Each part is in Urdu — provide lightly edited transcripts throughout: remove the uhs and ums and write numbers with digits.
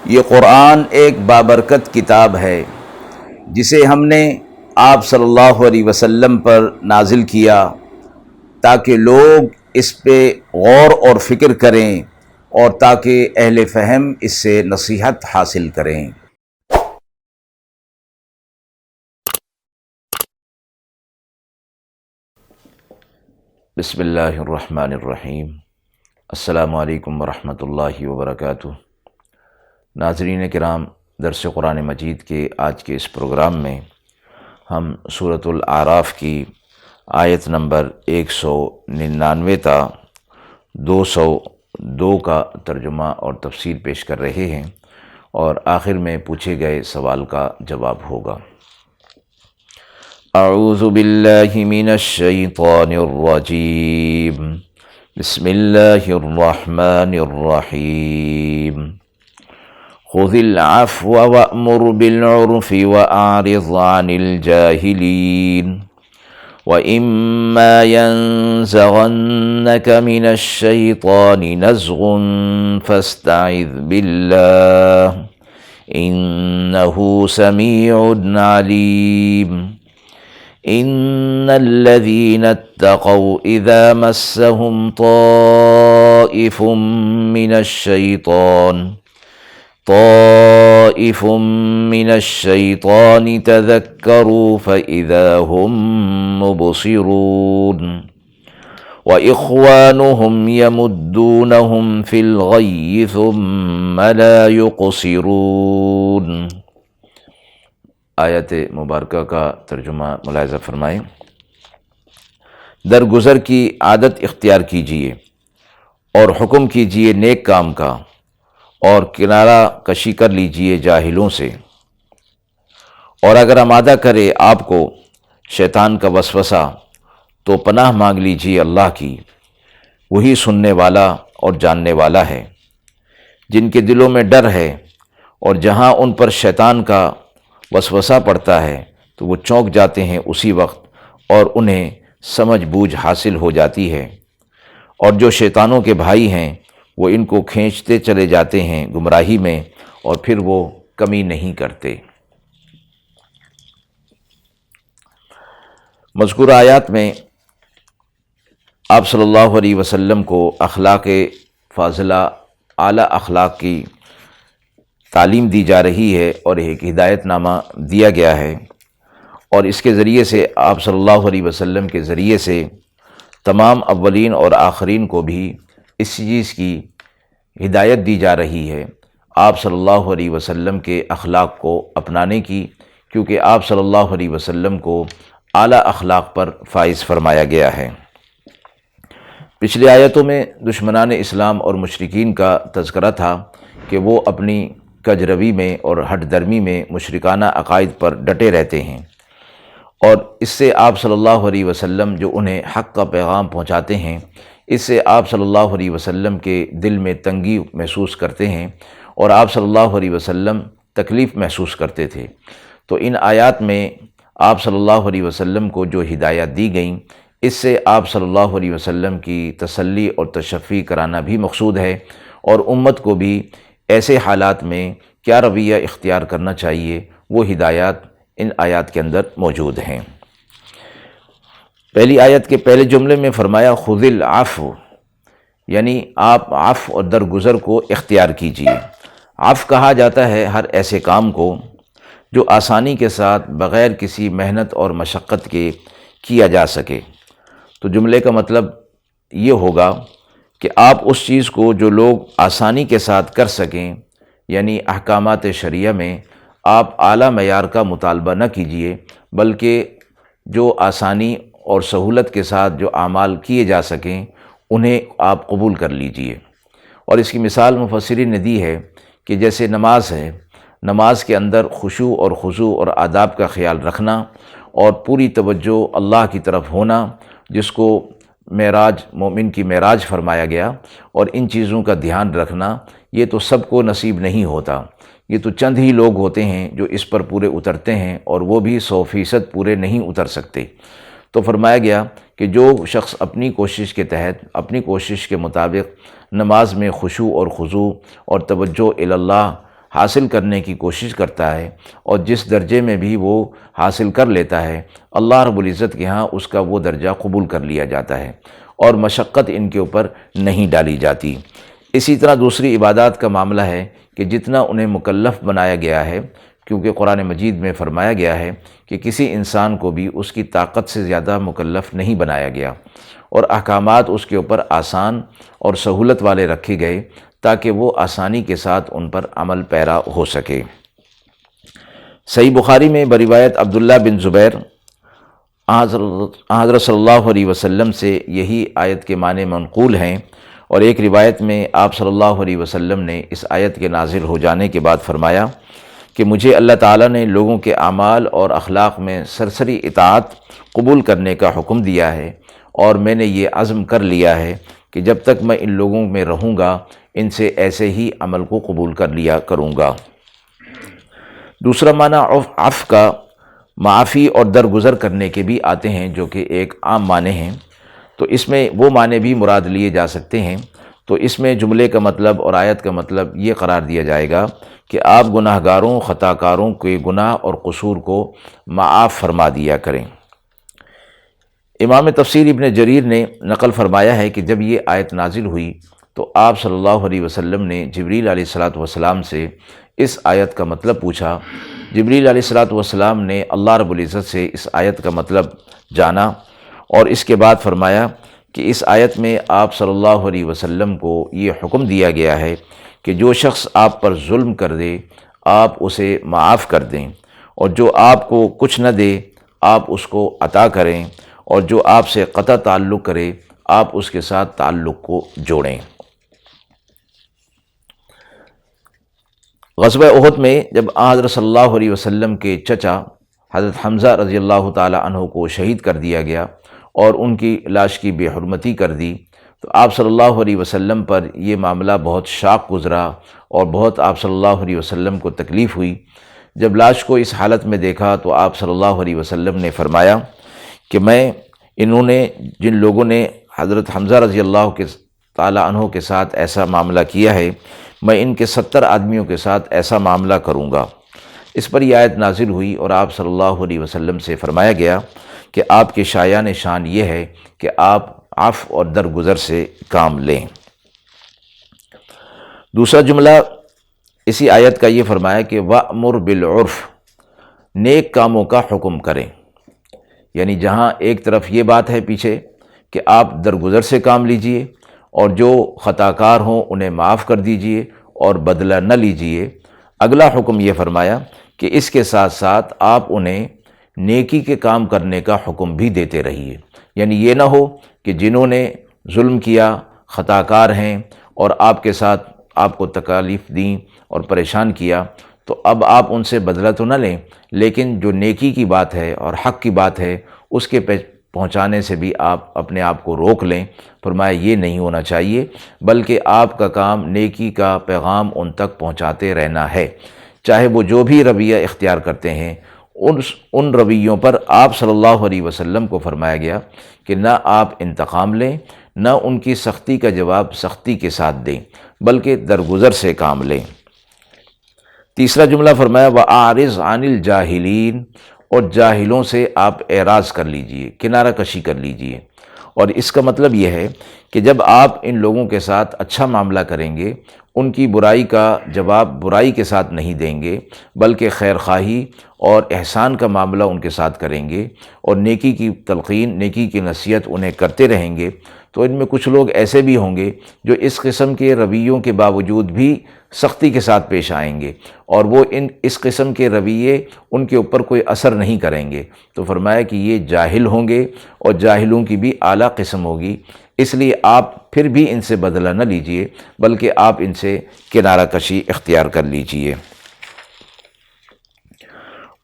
یہ قرآن ایک بابرکت کتاب ہے جسے ہم نے آپ صلی اللہ علیہ وسلم پر نازل کیا تاکہ لوگ اس پہ غور اور فکر کریں اور تاکہ اہل فہم اس سے نصیحت حاصل کریں۔ بسم اللہ الرحمن الرحیم۔ السلام علیکم ورحمۃ اللہ وبرکاتہ۔ ناظرین کرام، درس قرآن مجید کے آج کے اس پروگرام میں ہم سورۃ الاعراف کی آیت نمبر 199 تا 202 کا ترجمہ اور تفسیر پیش کر رہے ہیں، اور آخر میں پوچھے گئے سوال کا جواب ہوگا۔ اعوذ باللہ من الشیطان الرجیم، بسم اللہ الرحمن الرحیم۔ خذ العفو وأمر بالعرف وأعرض عن الجاهلين وإما ينزغنك من الشيطان نزغ فاستعذ بالله إنه سميع عليم۔ إن الذين اتقوا إذا مسهم طائف من الشيطان تذكروا فإذا هم مبصرون وإخوانهم يمدونهم في الغي ثم لا يقصرون۔ آیت مبارکہ کا ترجمہ ملاحظہ فرمائیں۔ درگزر کی عادت اختیار کیجیے اور حکم کیجیے نیک کام کا، اور کنارہ کشی کر لیجئے جاہلوں سے، اور اگر آمادہ کرے آپ کو شیطان کا وسوسہ تو پناہ مانگ لیجئے اللہ کی، وہی سننے والا اور جاننے والا ہے۔ جن کے دلوں میں ڈر ہے اور جہاں ان پر شیطان کا وسوسہ پڑتا ہے تو وہ چونک جاتے ہیں اسی وقت، اور انہیں سمجھ بوجھ حاصل ہو جاتی ہے، اور جو شیطانوں کے بھائی ہیں وہ ان کو کھینچتے چلے جاتے ہیں گمراہی میں، اور پھر وہ کمی نہیں کرتے۔ مذکورہ آیات میں آپ صلی اللہ علیہ وسلم کو اخلاق فاضلہ، اعلیٰ اخلاق کی تعلیم دی جا رہی ہے، اور ایک ہدایت نامہ دیا گیا ہے، اور اس کے ذریعے سے آپ صلی اللہ علیہ وسلم کے ذریعے سے تمام اولین اور آخرین کو بھی اس چیز کی ہدایت دی جا رہی ہے، آپ صلی اللہ علیہ وسلم کے اخلاق کو اپنانے کی، کیونکہ آپ صلی اللہ علیہ وسلم کو اعلیٰ اخلاق پر فائز فرمایا گیا ہے۔ پچھلی آیتوں میں دشمنان اسلام اور مشرکین کا تذکرہ تھا کہ وہ اپنی کج روی میں اور ہٹ درمی میں مشرکانہ عقائد پر ڈٹے رہتے ہیں، اور اس سے آپ صلی اللہ علیہ وسلم جو انہیں حق کا پیغام پہنچاتے ہیں، اس سے آپ صلی اللہ علیہ وسلم کے دل میں تنگی محسوس کرتے ہیں، اور آپ صلی اللہ علیہ وسلم تکلیف محسوس کرتے تھے۔ تو ان آیات میں آپ صلی اللہ علیہ وسلم کو جو ہدایات دی گئیں، اس سے آپ صلی اللہ علیہ وسلم کی تسلی اور تشفی کرانا بھی مقصود ہے، اور امت کو بھی ایسے حالات میں کیا رویہ اختیار کرنا چاہیے، وہ ہدایات ان آیات کے اندر موجود ہیں۔ پہلی آیت کے پہلے جملے میں فرمایا خذ العفو، یعنی آپ عفو اور درگزر کو اختیار کیجیے۔ عفو کہا جاتا ہے ہر ایسے کام کو جو آسانی کے ساتھ بغیر کسی محنت اور مشقت کے کیا جا سکے۔ تو جملے کا مطلب یہ ہوگا کہ آپ اس چیز کو جو لوگ آسانی کے ساتھ کر سکیں، یعنی احکامات شریعہ میں آپ اعلیٰ معیار کا مطالبہ نہ کیجیے، بلکہ جو آسانی اور سہولت کے ساتھ جو اعمال کیے جا سکیں انہیں آپ قبول کر لیجئے۔ اور اس کی مثال مفسرین نے دی ہے کہ جیسے نماز ہے، نماز کے اندر خشوع اور خضوع اور آداب کا خیال رکھنا، اور پوری توجہ اللہ کی طرف ہونا، جس کو معراج، مومن کی معراج فرمایا گیا، اور ان چیزوں کا دھیان رکھنا یہ تو سب کو نصیب نہیں ہوتا، یہ تو چند ہی لوگ ہوتے ہیں جو اس پر پورے اترتے ہیں، اور وہ بھی 100% پورے نہیں اتر سکتے۔ تو فرمایا گیا کہ جو شخص اپنی کوشش کے تحت، اپنی کوشش کے مطابق نماز میں خشوع اور خضوع اور توجہ الی اللہ حاصل کرنے کی کوشش کرتا ہے اور جس درجے میں بھی وہ حاصل کر لیتا ہے اللہ رب العزت کے ہاں اس کا وہ درجہ قبول کر لیا جاتا ہے اور مشقت ان کے اوپر نہیں ڈالی جاتی۔ اسی طرح دوسری عبادات کا معاملہ ہے کہ جتنا انہیں مکلف بنایا گیا ہے، کیونکہ قرآن مجید میں فرمایا گیا ہے کہ کسی انسان کو بھی اس کی طاقت سے زیادہ مکلف نہیں بنایا گیا، اور احکامات اس کے اوپر آسان اور سہولت والے رکھے گئے تاکہ وہ آسانی کے ساتھ ان پر عمل پیرا ہو سکے۔ صحیح بخاری میں بروایت عبداللہ بن زبیر حضرت صلی اللہ علیہ وسلم سے یہی آیت کے معنی منقول ہیں، اور ایک روایت میں آپ صلی اللہ علیہ وسلم نے اس آیت کے نازل ہو جانے کے بعد فرمایا کہ مجھے اللہ تعالیٰ نے لوگوں کے اعمال اور اخلاق میں سرسری اطاعت قبول کرنے کا حکم دیا ہے، اور میں نے یہ عزم کر لیا ہے کہ جب تک میں ان لوگوں میں رہوں گا ان سے ایسے ہی عمل کو قبول کر لیا کروں گا۔ دوسرا معنی عفو کا معافی اور درگزر کرنے کے بھی آتے ہیں، جو کہ ایک عام معنی ہیں، تو اس میں وہ معنی بھی مراد لیے جا سکتے ہیں۔ تو اس میں جملے کا مطلب اور آیت کا مطلب یہ قرار دیا جائے گا کہ آپ گناہ گاروں خطا کاروں کے گناہ اور قصور کو معاف فرما دیا کریں۔ امام تفسیر ابن جریر نے نقل فرمایا ہے کہ جب یہ آیت نازل ہوئی تو آپ صلی اللہ علیہ وسلم نے جبریل علیہ السلام سے اس آیت کا مطلب پوچھا۔ جبریل علیہ السلام نے اللہ رب العزت سے اس آیت کا مطلب جانا، اور اس کے بعد فرمایا کہ اس آیت میں آپ صلی اللہ علیہ وسلم کو یہ حکم دیا گیا ہے کہ جو شخص آپ پر ظلم کر دے آپ اسے معاف کر دیں، اور جو آپ کو کچھ نہ دے آپ اس کو عطا کریں، اور جو آپ سے قطع تعلق کرے آپ اس کے ساتھ تعلق کو جوڑیں۔ غزوہ احد میں جب حضرت صلی اللہ علیہ وسلم کے چچا حضرت حمزہ رضی اللہ تعالی عنہ کو شہید کر دیا گیا اور ان کی لاش کی بے حرمتی کر دی، تو آپ صلی اللہ علیہ وسلم پر یہ معاملہ بہت شاق گزرا اور بہت آپ صلی اللہ علیہ وسلم کو تکلیف ہوئی۔ جب لاش کو اس حالت میں دیکھا تو آپ صلی اللہ علیہ وسلم نے فرمایا کہ انہوں نے جن لوگوں نے حضرت حمزہ رضی اللہ تعالی عنہ کے ساتھ ایسا معاملہ کیا ہے، میں ان کے 70 آدمیوں کے ساتھ ایسا معاملہ کروں گا۔ اس پر یہ آیت نازل ہوئی اور آپ صلی اللہ علیہ وسلم سے فرمایا گیا کہ آپ کے شایان شان یہ ہے کہ آپ عفو اور درگزر سے کام لیں۔ دوسرا جملہ اسی آیت کا یہ فرمایا کہ وَأْمُرْ بِالْعُرْفِ، نیک کاموں کا حکم کریں، یعنی جہاں ایک طرف یہ بات ہے پیچھے کہ آپ درگزر سے کام لیجئے اور جو خطا کار ہوں انہیں معاف کر دیجئے اور بدلہ نہ لیجئے، اگلا حکم یہ فرمایا کہ اس کے ساتھ ساتھ آپ انہیں نیکی کے کام کرنے کا حکم بھی دیتے رہیے، یعنی یہ نہ ہو کہ جنہوں نے ظلم کیا خطا کار ہیں اور آپ کے ساتھ آپ کو تکالیف دیں اور پریشان کیا، تو اب آپ ان سے بدلہ تو نہ لیں، لیکن جو نیکی کی بات ہے اور حق کی بات ہے اس کے پہنچانے سے بھی آپ اپنے آپ کو روک لیں۔ فرمایا یہ نہیں ہونا چاہیے، بلکہ آپ کا کام نیکی کا پیغام ان تک پہنچاتے رہنا ہے، چاہے وہ جو بھی رویہ اختیار کرتے ہیں۔ ان رویوں پر آپ صلی اللہ علیہ وسلم کو فرمایا گیا کہ نہ آپ انتقام لیں، نہ ان کی سختی کا جواب سختی کے ساتھ دیں، بلکہ درگزر سے کام لیں۔ تیسرا جملہ فرمایا وَأَعْرِضْ عَنِ الْجَاهِلِينَ، اور جاہلوں سے آپ اعراض کر لیجئے، کنارہ کشی کر لیجئے۔ اور اس کا مطلب یہ ہے کہ جب آپ ان لوگوں کے ساتھ اچھا معاملہ کریں گے، ان کی برائی کا جواب برائی کے ساتھ نہیں دیں گے، بلکہ خیر خواہی اور احسان کا معاملہ ان کے ساتھ کریں گے، اور نیکی کی تلقین، نیکی کی نصیحت انہیں کرتے رہیں گے، تو ان میں کچھ لوگ ایسے بھی ہوں گے جو اس قسم کے رویوں کے باوجود بھی سختی کے ساتھ پیش آئیں گے، اور وہ اس قسم کے رویے ان کے اوپر کوئی اثر نہیں کریں گے۔ تو فرمایا کہ یہ جاہل ہوں گے اور جاہلوں کی بھی اعلیٰ قسم ہوگی، اس لیے آپ پھر بھی ان سے بدلہ نہ لیجئے، بلکہ آپ ان سے کنارہ کشی اختیار کر لیجئے۔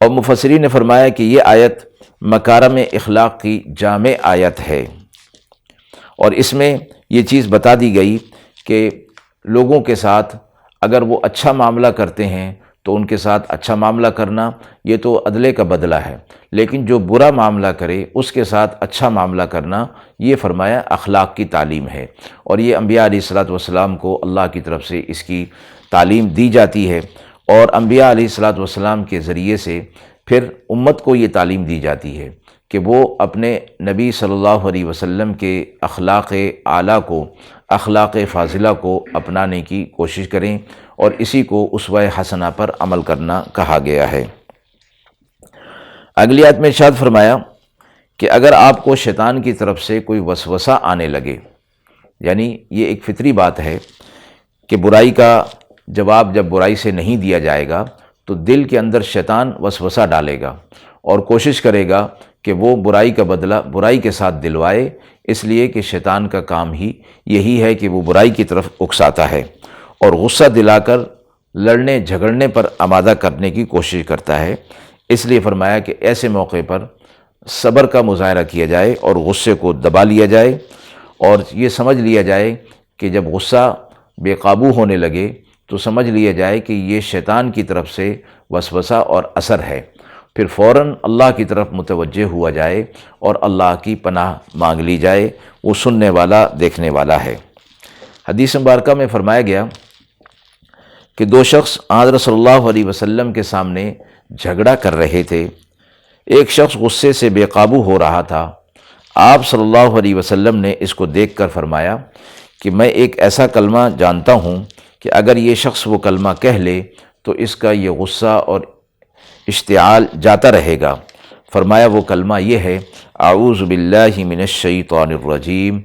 اور مفسرین نے فرمایا کہ یہ آیت مکارم اخلاق کی جامع آیت ہے، اور اس میں یہ چیز بتا دی گئی کہ لوگوں کے ساتھ اگر وہ اچھا معاملہ کرتے ہیں تو ان کے ساتھ اچھا معاملہ کرنا یہ تو عدلے کا بدلہ ہے، لیکن جو برا معاملہ کرے اس کے ساتھ اچھا معاملہ کرنا یہ فرمایا اخلاق کی تعلیم ہے، اور یہ انبیاء علیہ الصلوۃ والسلام کو اللہ کی طرف سے اس کی تعلیم دی جاتی ہے۔ اور انبیاء علیہ الصلاۃ والسلام کے ذریعے سے پھر امت کو یہ تعلیم دی جاتی ہے کہ وہ اپنے نبی صلی اللہ علیہ وسلم کے اخلاق اعلیٰ کو، اخلاق فاضلہ کو اپنانے کی کوشش کریں، اور اسی کو اسوہ حسنہ پر عمل کرنا کہا گیا ہے۔ اگلی آیت میں ارشاد فرمایا کہ اگر آپ کو شیطان کی طرف سے کوئی وسوسہ آنے لگے، یعنی یہ ایک فطری بات ہے کہ برائی کا جواب جب برائی سے نہیں دیا جائے گا تو دل کے اندر شیطان وسوسہ ڈالے گا اور کوشش کرے گا کہ وہ برائی کا بدلہ برائی کے ساتھ دلوائے، اس لیے کہ شیطان کا کام ہی یہی ہے کہ وہ برائی کی طرف اکساتا ہے اور غصہ دلا کر لڑنے جھگڑنے پر آمادہ کرنے کی کوشش کرتا ہے۔ اس لیے فرمایا کہ ایسے موقع پر صبر کا مظاہرہ کیا جائے اور غصے کو دبا لیا جائے، اور یہ سمجھ لیا جائے کہ جب غصہ بے قابو ہونے لگے تو سمجھ لیا جائے کہ یہ شیطان کی طرف سے وسوسہ اور اثر ہے، پھر فوراً اللہ کی طرف متوجہ ہوا جائے اور اللہ کی پناہ مانگ لی جائے، وہ سننے والا دیکھنے والا ہے۔ حدیث مبارکہ میں فرمایا گیا کہ دو شخص حضرت صلی اللہ علیہ وسلم کے سامنے جھگڑا کر رہے تھے۔ ایک شخص غصے سے بے قابو ہو رہا تھا۔ آپ صلی اللہ علیہ وسلم نے اس کو دیکھ کر فرمایا کہ میں ایک ایسا کلمہ جانتا ہوں کہ اگر یہ شخص وہ کلمہ کہہ لے تو اس کا یہ غصہ اور اشتعال جاتا رہے گا۔ فرمایا وہ کلمہ یہ ہے اعوذ باللہ من الشیطان الرجیم۔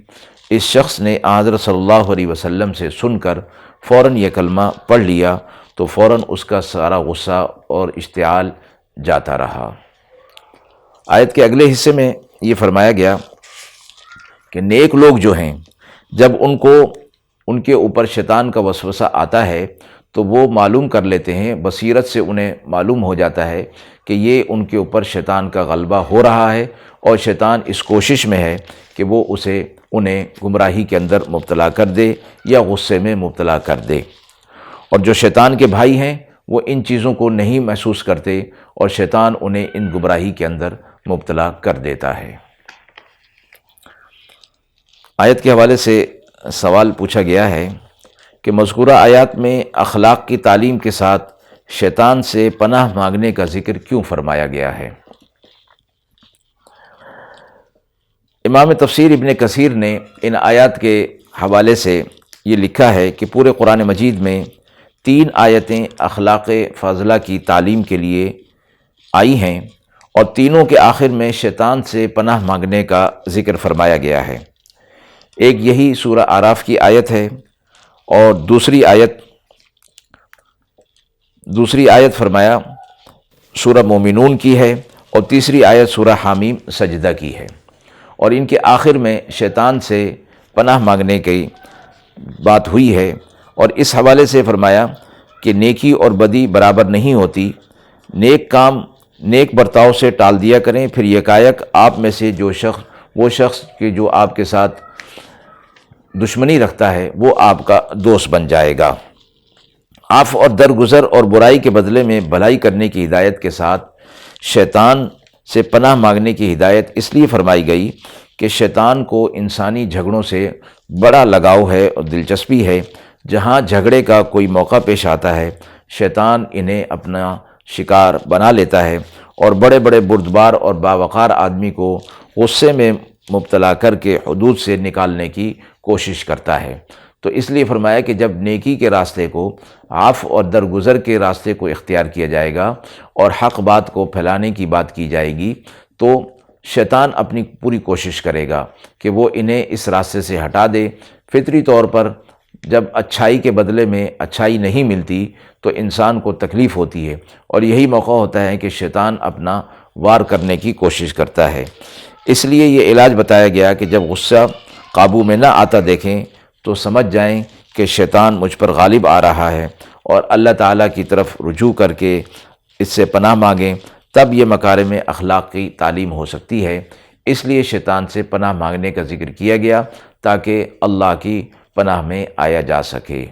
اس شخص نے حضرت صلی اللہ علیہ وسلم سے سن کر فوراً یہ کلمہ پڑھ لیا تو فوراً اس کا سارا غصہ اور اشتعال جاتا رہا۔ آیت کے اگلے حصے میں یہ فرمایا گیا کہ نیک لوگ جو ہیں جب ان کے اوپر شیطان کا وسوسہ آتا ہے تو وہ معلوم کر لیتے ہیں، بصیرت سے انہیں معلوم ہو جاتا ہے کہ یہ ان کے اوپر شیطان کا غلبہ ہو رہا ہے اور شیطان اس کوشش میں ہے کہ وہ انہیں گمراہی کے اندر مبتلا کر دے یا غصے میں مبتلا کر دے۔ اور جو شیطان کے بھائی ہیں وہ ان چیزوں کو نہیں محسوس کرتے اور شیطان انہیں ان گمراہی کے اندر مبتلا کر دیتا ہے۔ آیت کے حوالے سے سوال پوچھا گیا ہے کہ مذکورہ آیات میں اخلاق کی تعلیم کے ساتھ شیطان سے پناہ مانگنے کا ذکر کیوں فرمایا گیا ہے؟ امام تفسیر ابن کثیر نے ان آیات کے حوالے سے یہ لکھا ہے کہ پورے قرآن مجید میں 3 آیتیں اخلاق فاضلہ کی تعلیم کے لیے آئی ہیں اور تینوں کے آخر میں شیطان سے پناہ مانگنے کا ذکر فرمایا گیا ہے۔ ایک یہی سورہ اعراف کی آیت ہے اور دوسری آیت فرمایا سورہ مومنون کی ہے اور تیسری آیت سورہ حامیم سجدہ کی ہے، اور ان کے آخر میں شیطان سے پناہ مانگنے کی بات ہوئی ہے۔ اور اس حوالے سے فرمایا کہ نیکی اور بدی برابر نہیں ہوتی، نیک کام نیک برتاؤ سے ٹال دیا کریں، پھر یکایک آپ میں سے وہ شخص کہ جو آپ کے ساتھ دشمنی رکھتا ہے وہ آپ کا دوست بن جائے گا۔ عفو اور درگزر اور برائی کے بدلے میں بھلائی کرنے کی ہدایت کے ساتھ شیطان سے پناہ مانگنے کی ہدایت اس لیے فرمائی گئی کہ شیطان کو انسانی جھگڑوں سے بڑا لگاؤ ہے اور دلچسپی ہے۔ جہاں جھگڑے کا کوئی موقع پیش آتا ہے شیطان انہیں اپنا شکار بنا لیتا ہے اور بڑے بڑے بردبار اور باوقار آدمی کو غصے میں مبتلا کر کے حدود سے نکالنے کی کوشش کرتا ہے۔ تو اس لیے فرمایا کہ جب نیکی کے راستے کو، عفو اور درگزر کے راستے کو اختیار کیا جائے گا اور حق بات کو پھیلانے کی بات کی جائے گی تو شیطان اپنی پوری کوشش کرے گا کہ وہ انہیں اس راستے سے ہٹا دے۔ فطری طور پر جب اچھائی کے بدلے میں اچھائی نہیں ملتی تو انسان کو تکلیف ہوتی ہے، اور یہی موقع ہوتا ہے کہ شیطان اپنا وار کرنے کی کوشش کرتا ہے۔ اس لیے یہ علاج بتایا گیا کہ جب غصہ قابو میں نہ آتا دیکھیں تو سمجھ جائیں کہ شیطان مجھ پر غالب آ رہا ہے اور اللہ تعالیٰ کی طرف رجوع کر کے اس سے پناہ مانگیں، تب یہ مکارم اخلاق کی تعلیم ہو سکتی ہے۔ اس لیے شیطان سے پناہ مانگنے کا ذکر کیا گیا تاکہ اللہ کی پناہ میں آیا جا سکے۔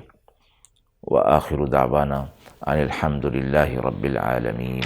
وآخر دعوانا ان الحمد للہ رب العالمین۔